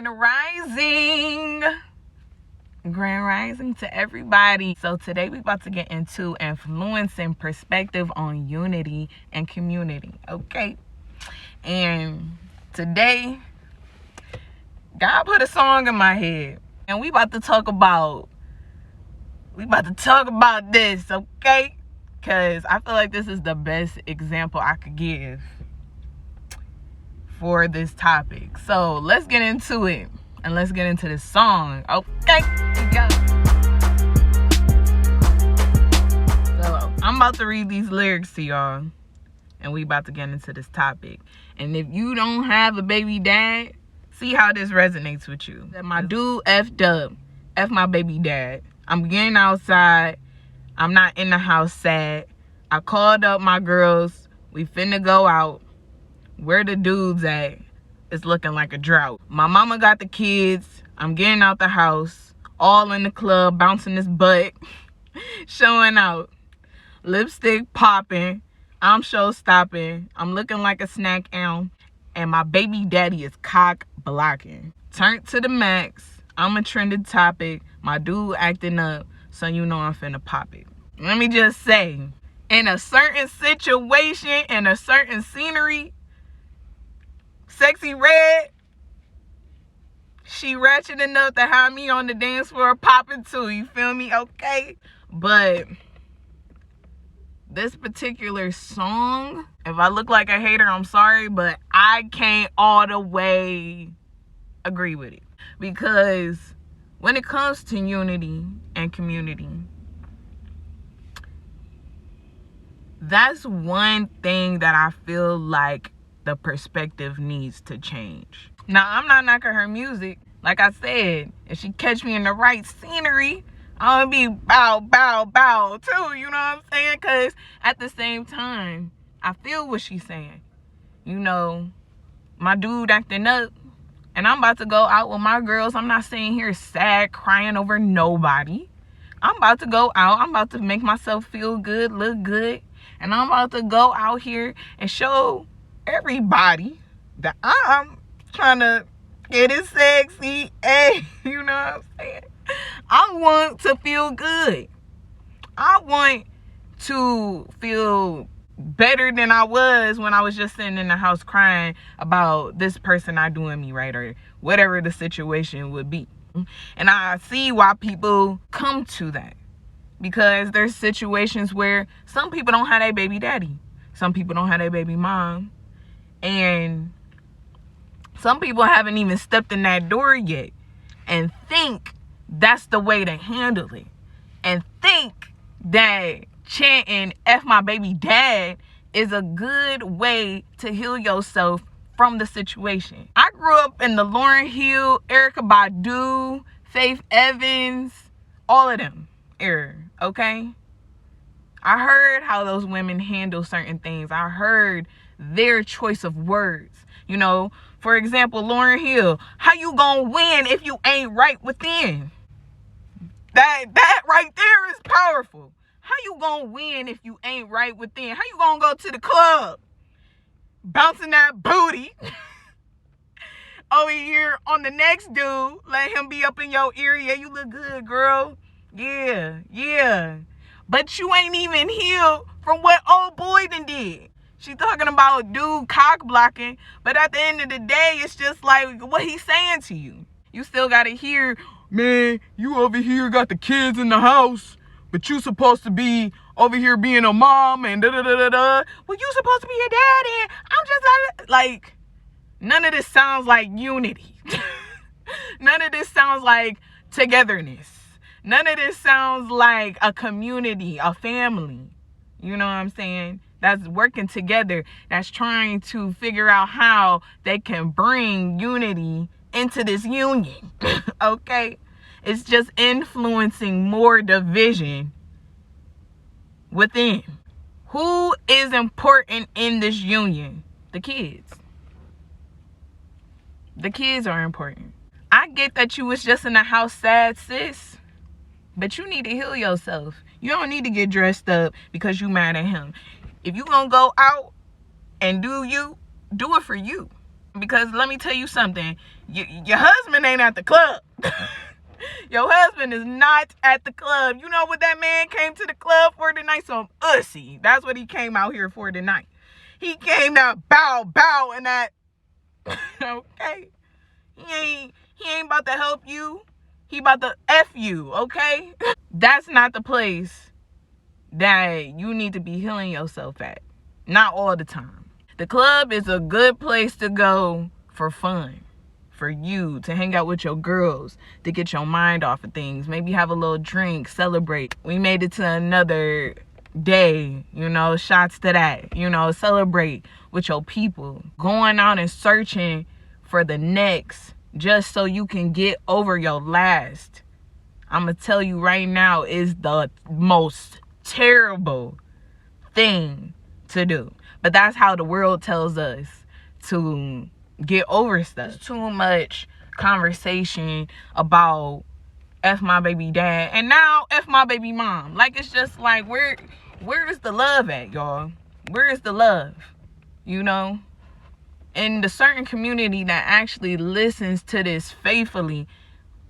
Grand Rising. Grand Rising to everybody. So today we about to get into influencing perspective on unity and community. Okay. And today, God put a song in my head. And we about to talk about this, okay? Because I feel like this is the best example I could give for this topic. So let's get into it. And let's get into this song. Okay, here we go. So I'm about to read these lyrics to y'all. And we about to get into this topic. And if you don't have a baby dad, see how this resonates with you. That my dude effed up. F my baby dad. I'm getting outside. I'm not in the house sad. I called up my girls. We finna go out. Where the dudes at? It's looking like a drought. My mama got the kids. I'm getting out the house. All in the club, bouncing this butt. Showing out. Lipstick popping. I'm show stopping. I'm looking like a snack owl. And my baby daddy is cock blocking. Turned to the max. I'm a trending topic. My dude acting up. So you know I'm finna pop it. Let me just say, in a certain situation, in a certain scenery, Sexy Red, she ratchet enough to have me on the dance floor popping too. You feel me? Okay. But this particular song, if I look like a hater, I'm sorry, but I can't all the way agree with it. Because when it comes to unity and community, that's one thing that I feel like the perspective needs to change. Now, I'm not knocking her music. Like I said, if she catch me in the right scenery, I'm gonna be bow, bow, bow too. You know what I'm saying? Because at the same time, I feel what she's saying. You know, my dude acting up, and I'm about to go out with my girls. I'm not sitting here sad, crying over nobody. I'm about to go out. I'm about to make myself feel good, look good. And I'm about to go out here and show everybody that I'm trying to get it sexy. Hey, you know what I'm saying? I want to feel good. I want to feel better than I was when I was just sitting in the house crying about this person not doing me right or whatever the situation would be. And I see why people come to that. Because there's situations where some people don't have their baby daddy. Some people don't have their baby mom. And some people haven't even stepped in that door yet. And think that's the way to handle it. And think that chanting F my baby dad is a good way to heal yourself from the situation. I grew up in the Lauryn Hill, Erykah Badu, Faith Evans, all of them era, okay? I heard how those women handle certain things. I heard their choice of words. You know, for example, Lauryn Hill, how you gonna win if you ain't right within? That right there is powerful. How you gonna win if you ain't right within? How you gonna go to the club bouncing that booty over here on the next dude, let him be up in your ear? Yeah, you look good, girl. Yeah. But you ain't even healed from what old boy done did. She talking about dude cock blocking, but at the end of the day, it's just like what he's saying to you. You still gotta hear, man, you over here got the kids in the house, but you supposed to be over here being a mom and da-da-da-da-da. Well, you supposed to be a dad and I'm just like, none of this sounds like unity. None of this sounds like togetherness. None of this sounds like a community, a family. You know what I'm saying? That's working together. That's trying to figure out how they can bring unity into this union. Okay? It's just influencing more division within. Who is important in this union? The kids. The kids are important. I get that you was just in the house sad, sis. But you need to heal yourself. You don't need to get dressed up because you mad at him. If you gonna go out and do you, do it for you. Because let me tell you something. Your husband ain't at the club. Your husband is not at the club. You know what that man came to the club for tonight? Some ussy. That's what he came out here for tonight. He came out bow and that. Okay. He ain't about to help you. He about to F you, okay? That's not the place that you need to be healing yourself at. Not all the time. The club is a good place to go for fun. For you to hang out with your girls, to get your mind off of things, maybe have a little drink, celebrate. We made it to another day, shots to that, celebrate with your people. Going out and searching for the next just so you can get over your last. I'm gonna tell you right now, is the most terrible thing to do. But that's how the world tells us to get over stuff. There's too much conversation about F my baby dad and now F my baby mom. Like, it's just like, where is the love at, y'all? Where is the love? In the certain community that actually listens to this faithfully,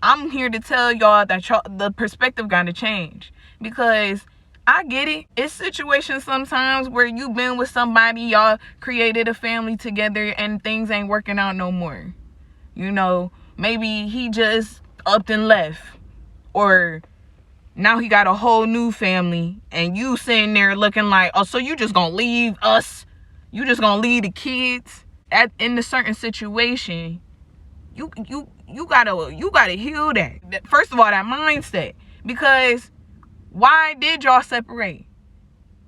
I'm here to tell y'all that the perspective got to change. Because I get it. It's situations sometimes where you've been with somebody, y'all created a family together and things ain't working out no more. Maybe he just upped and left. Or now he got a whole new family and you sitting there looking like, oh, so you just gonna leave us? You just gonna leave the kids? In a certain situation, you gotta heal that. First of all, that mindset. Because why did y'all separate?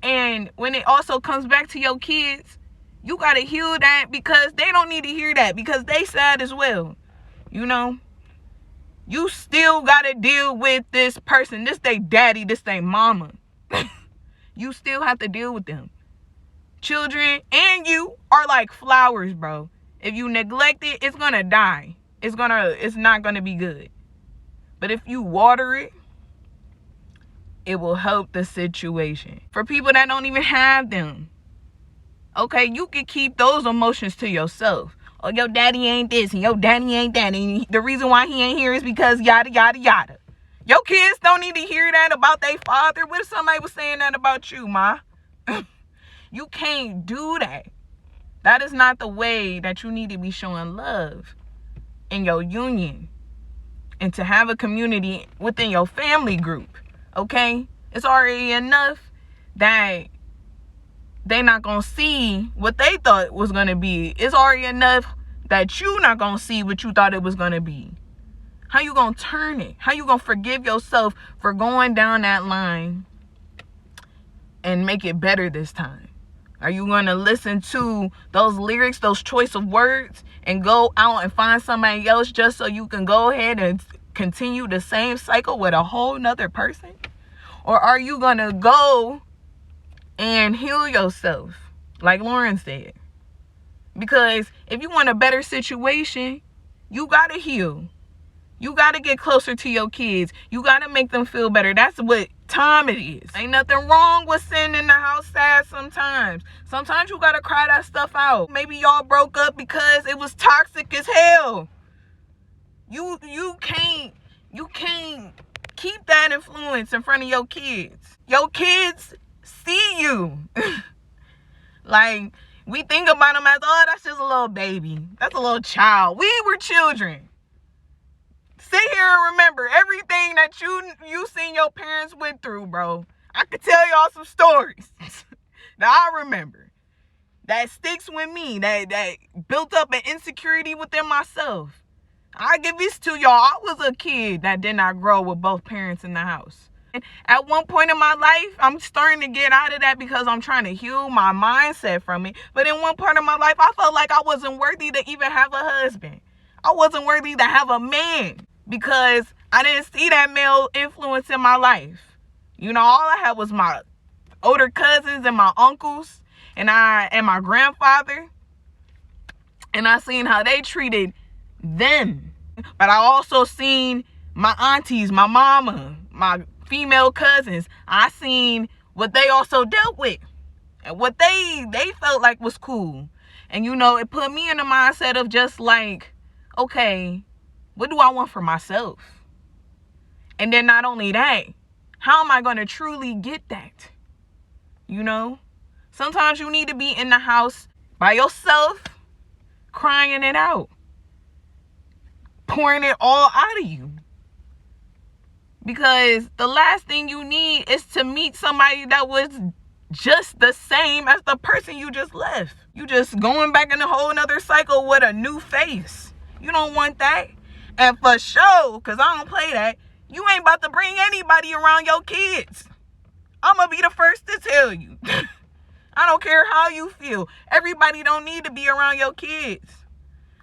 And when it also comes back to your kids, you gotta heal that, because they don't need to hear that, because they sad as well. You still gotta deal with this person. This they daddy, this they mama. You still have to deal with them. Children and you are like flowers, bro. If you neglect it, it's gonna die. It's not gonna be good. But if you water it, it will help the situation. For people that don't even have them, okay, you can keep those emotions to yourself. Oh, your daddy ain't this and your daddy ain't that, and the reason why he ain't here is because yada yada yada. Your kids don't need to hear that about their father. What if somebody was saying that about you, ma? You can't do that. That is not the way that you need to be showing love in your union and to have a community within your family group. Okay? It's already enough that they not gonna see what they thought was gonna be. It's already enough that you not gonna see what you thought it was gonna be. How you gonna turn it? How you gonna forgive yourself for going down that line and make it better this time? Are you gonna listen to those lyrics, those choice of words, and go out and find somebody else just so you can go ahead and continue the same cycle with a whole nother person? Or are you gonna go and heal yourself, like Lauren said? Because if you want a better situation, you gotta heal. You gotta get closer to your kids. You gotta make them feel better. That's what time it is. Ain't nothing wrong with sitting in the house sad sometimes. Sometimes you gotta cry that stuff out. Maybe y'all broke up because it was toxic as hell. You can't keep that influence in front of your kids. Your kids see you. Like, we think about them as, oh, that's just a little baby. That's a little child. We were children. Sit here and remember everything that you seen your parents went through, bro. I could tell y'all some stories that I remember that sticks with me, that built up an insecurity within myself. I give this to y'all. I was a kid that did not grow with both parents in the house. And at one point in my life, I'm starting to get out of that because I'm trying to heal my mindset from it. But in one part of my life, I felt like I wasn't worthy to even have a husband. I wasn't worthy to have a man because I didn't see that male influence in my life. All I had was my older cousins and my uncles and my grandfather. And I seen how they treated them. But I also seen my aunties, my mama, my female cousins. I seen what they also dealt with and what they felt like was cool. And it put me in the mindset of just like, okay, what do I want for myself? And then not only that, how am I going to truly get that? You know, sometimes you need to be in the house by yourself, crying it out, pouring it all out of you. Because the last thing you need is to meet somebody that was just the same as the person you just left. You just going back in a whole nother cycle with a new face. You don't want that. And for sure, because I don't play that, you ain't about to bring anybody around your kids. I'm going to be the first to tell you. I don't care how you feel. Everybody don't need to be around your kids.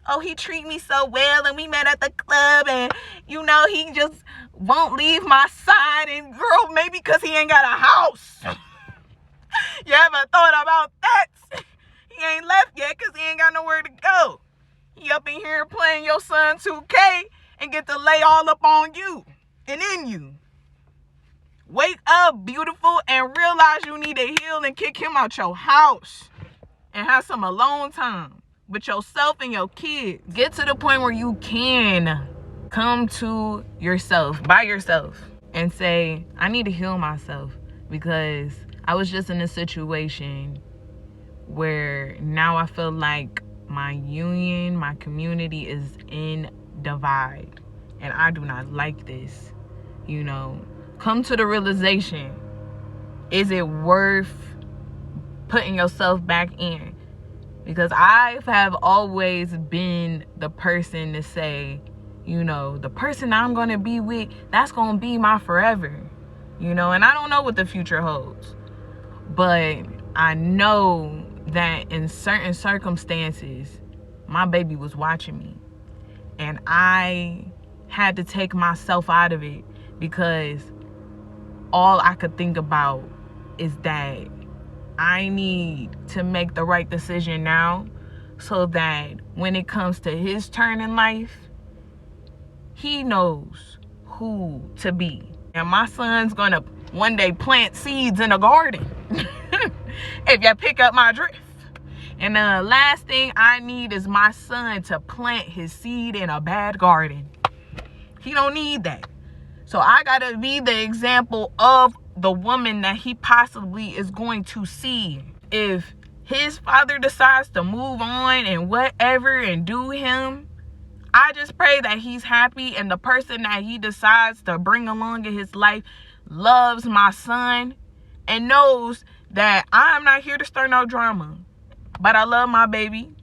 Oh, he treat me so well and we met at the club and, you know, he just won't leave my side. And girl, maybe because he ain't got a house. You ever thought about that? He ain't left yet because he ain't got nowhere to go. He up in here playing your son 2K and get to lay all up on you and in you. Wake up, beautiful, and realize you need to heal and kick him out your house and have some alone time with yourself and your kids. Get to the point where you can come to yourself, by yourself, and say, I need to heal myself because I was just in a situation where now I feel like my union, my community is in divide. And I do not like this. You know, come to the realization, is it worth putting yourself back in? Because I have always been the person to say, you know, the person I'm going to be with, that's going to be my forever. You know, and I don't know what the future holds. But I know that in certain circumstances, my baby was watching me. And I had to take myself out of it because all I could think about is that I need to make the right decision now so that when it comes to his turn in life, he knows who to be. And my son's gonna one day plant seeds in a garden. If you pick up my drift. And the last thing I need is my son to plant his seed in a bad garden. He don't need that. So I gotta be the example of the woman that he possibly is going to see. If his father decides to move on and whatever and do him, I just pray that he's happy and the person that he decides to bring along in his life loves my son and knows that I'm not here to start no drama. But I love my baby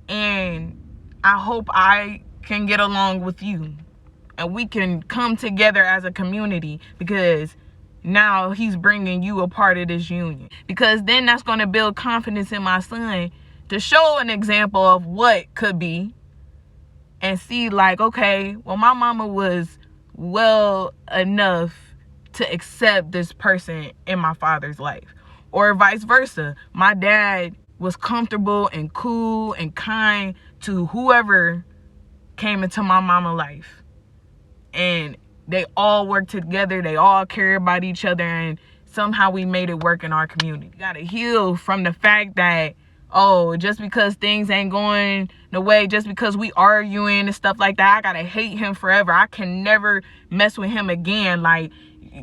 and I hope I can get along with you and we can come together as a community because now he's bringing you a part of this union. Because then that's going to build confidence in my son to show an example of what could be and see like, okay, well, my mama was well enough to accept this person in my father's life. Or vice versa. My dad was comfortable and cool and kind to whoever came into my mama's life. And they all work together. They all care about each other. And somehow we made it work in our community. You gotta heal from the fact that, oh, just because things ain't going the way, just because we arguing and stuff like that, I gotta hate him forever. I can never mess with him again. Like,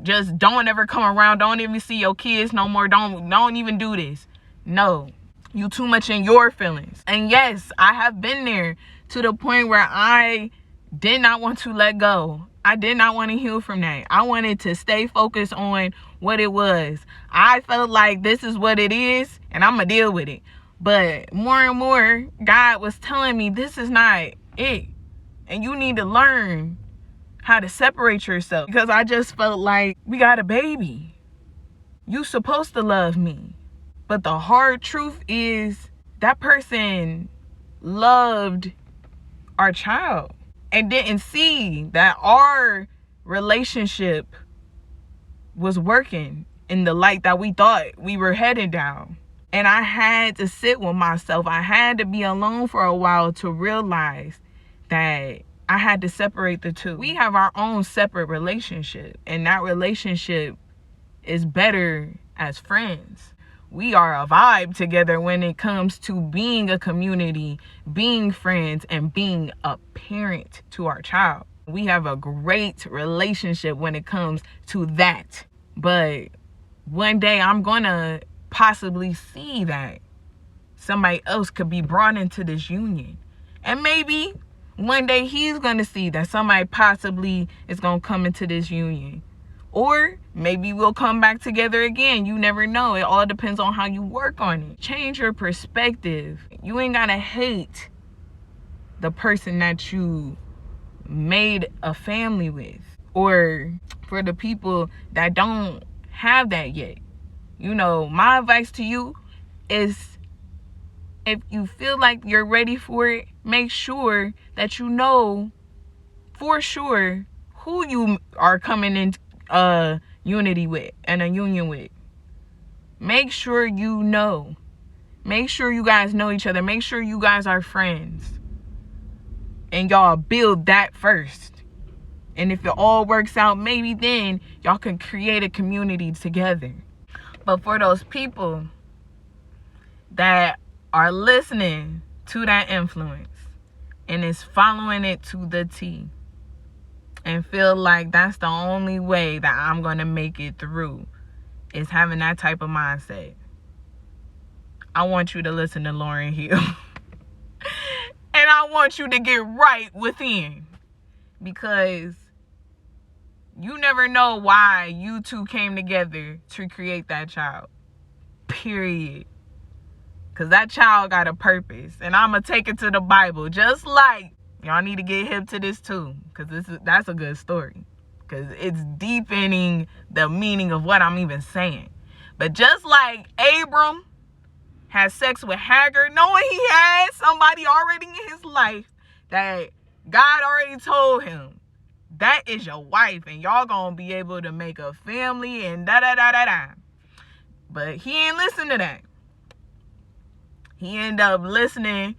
just don't ever come around. Don't even see your kids no more. Don't even do this. No. You too much in your feelings. And yes, I have been there to the point where I did not want to let go. I did not want to heal from that. I wanted to stay focused on what it was. I felt like this is what it is and I'm going to deal with it. But more and more, God was telling me this is not it. And you need to learn how to separate yourself. Because I just felt like we got a baby. You supposed to love me. But the hard truth is that person loved our child and didn't see that our relationship was working in the light that we thought we were headed down. And I had to sit with myself. I had to be alone for a while to realize that I had to separate the two. We have our own separate relationship, and that relationship is better as friends. we are a vibe together when it comes to being a community, being friends, and being a parent to our child. We have a great relationship when it comes to that. But one day I'm gonna possibly see that somebody else could be brought into this union. And maybe one day he's gonna see that somebody possibly is gonna come into this union. Or maybe we'll come back together again. You never know. It all depends on how you work on it. Change your perspective. You ain't gotta hate the person that you made a family with. Or for the people that don't have that yet. You know, my advice to you is, if you feel like you're ready for it, make sure that you know for sure who you are coming in unity with and a union with. Make sure you know. Make sure you guys know each other. Make sure you guys are friends. And y'all build that first. And if it all works out, maybe then y'all can create a community together. But for those people that are listening to that influence and is following it to the T and feel like that's the only way that I'm going to make it through, is having that type of mindset, I want you to listen to Lauryn Hill. And I want you to get right within, because you never know why you two came together to create that child. Period. Because that child got a purpose. And I'm going to take it to the Bible. Just like, y'all need to get hip to this too. Because that's a good story. Because it's deepening the meaning of what I'm even saying. But just like Abram had sex with Hagar, knowing he had somebody already in his life that God already told him, that is your wife, and y'all gonna be able to make a family and da-da-da-da-da. But he ain't listen to that. He ended up listening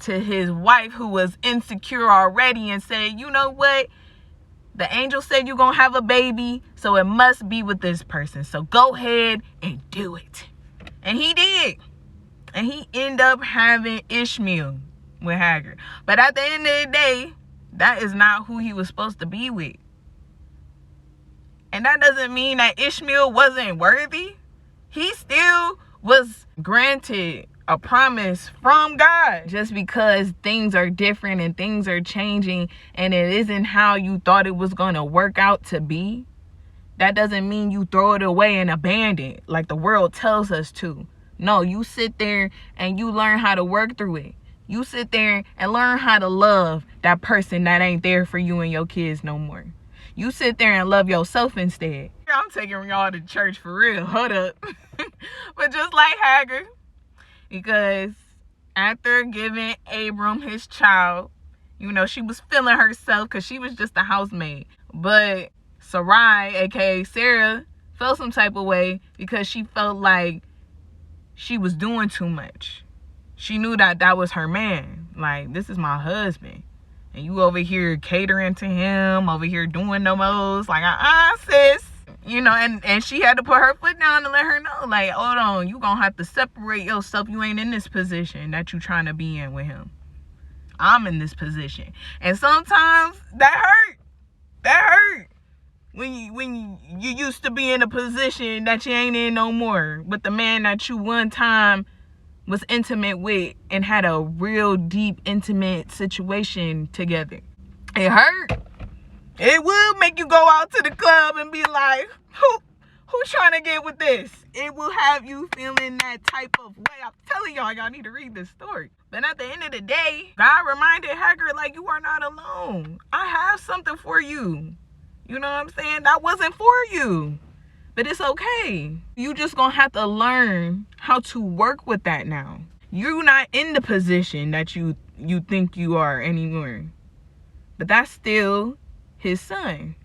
to his wife, who was insecure already, and said, you know what? The angel said you're gonna have a baby, so it must be with this person. So go ahead and do it. And he did. And he ended up having Ishmael with Hagar. But at the end of the day, that is not who he was supposed to be with. And that doesn't mean that Ishmael wasn't worthy. He still was granted a promise from God. Just because things are different and things are changing and it isn't how you thought it was going to work out to be, that doesn't mean you throw it away and abandon it like the world tells us to. No, you sit there and you learn how to work through it. You sit there and learn how to love that person that ain't there for you and your kids no more. You sit there and love yourself instead. I'm taking y'all to church for real. Hold up. But just like Hagar, because after giving Abram his child, you know, she was feeling herself because she was just a housemaid. But Sarai, aka Sarah, felt some type of way because she felt like she was doing too much. She knew that that was her man. Like, this is my husband. And you over here catering to him, over here doing the most. Like, sis. You know, and she had to put her foot down and let her know, like, hold on, you gonna have to separate yourself. You ain't in this position that you trying to be in with him. I'm in this position. And sometimes that hurt. That hurt. When you used to be in a position that you ain't in no more with the man that you one time was intimate with and had a real deep, intimate situation together. It hurt. It will make you go out to the club and be like, who's trying to get with this? It will have you feeling that type of way. I'm telling y'all need to read this story. But at the end of the day, God reminded Hagar, like, you are not alone. I have something for you. You know what I'm saying? That wasn't for you. But it's okay. You just gonna have to learn how to work with that now. You're not in the position that you think you are anymore. But that's still his son.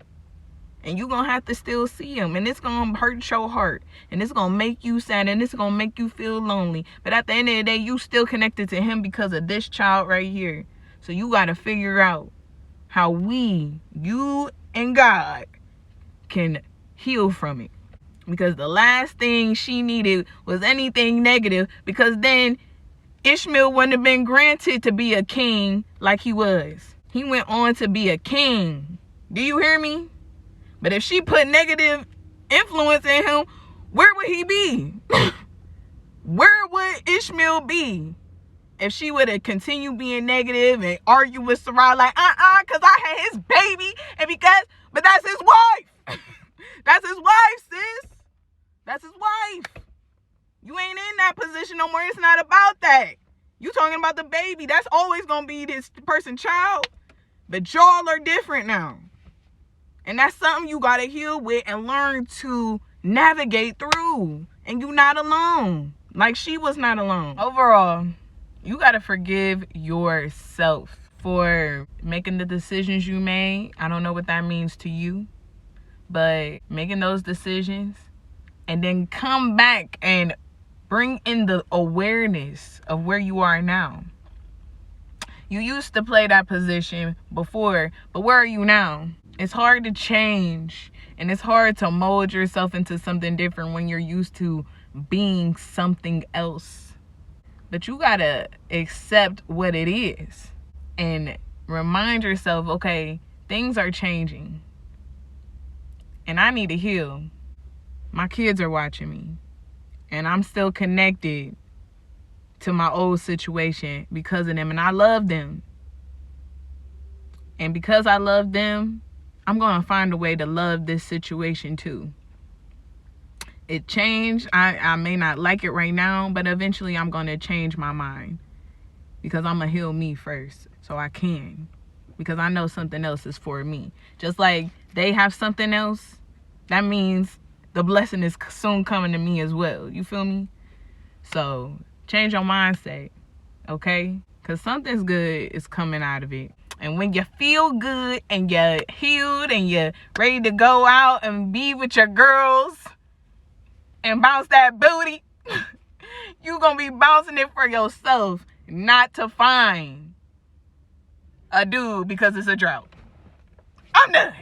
And you're gonna have to still see him. And it's gonna hurt your heart. And it's gonna make you sad. And it's gonna make you feel lonely. But at the end of the day, you still connected to him because of this child right here. So you gotta figure out how you and God, can heal from it. Because the last thing she needed was anything negative, because then Ishmael wouldn't have been granted to be a king like he was. He went on to be a king. Do you hear me? But if she put negative influence in him, where would he be? Where would Ishmael be? If she would have continued being negative and argue with Sarah like, because I had his baby, but that's his wife. That's his wife, sis. That's his wife. You ain't in that position no more. It's not about that. You talking about the baby. That's always going to be this person's child. But y'all are different now. And that's something you got to heal with and learn to navigate through. And you not alone. Like she was not alone. Overall, you got to forgive yourself for making the decisions you made. I don't know what that means to you. But making those decisions and then come back and bring in the awareness of where you are now. You used to play that position before, but where are you now? It's hard to change, and it's hard to mold yourself into something different when you're used to being something else. But you gotta accept what it is and remind yourself, okay, things are changing and I need to heal. My kids are watching me and I'm still connected to my old situation because of them, and I love them. And because I love them, I'm going to find a way to love this situation too. It changed. I may not like it right now, but eventually I'm going to change my mind because I'm going to heal me first so I can. Because I know something else is for me. Just like they have something else, that means the blessing is soon coming to me as well. You feel me? So change your mindset, okay? Because something's good is coming out of it. And when you feel good and you're healed and you're ready to go out and be with your girls and bounce that booty, you're going to be bouncing it for yourself, not to find a dude because it's a drought. I'm done.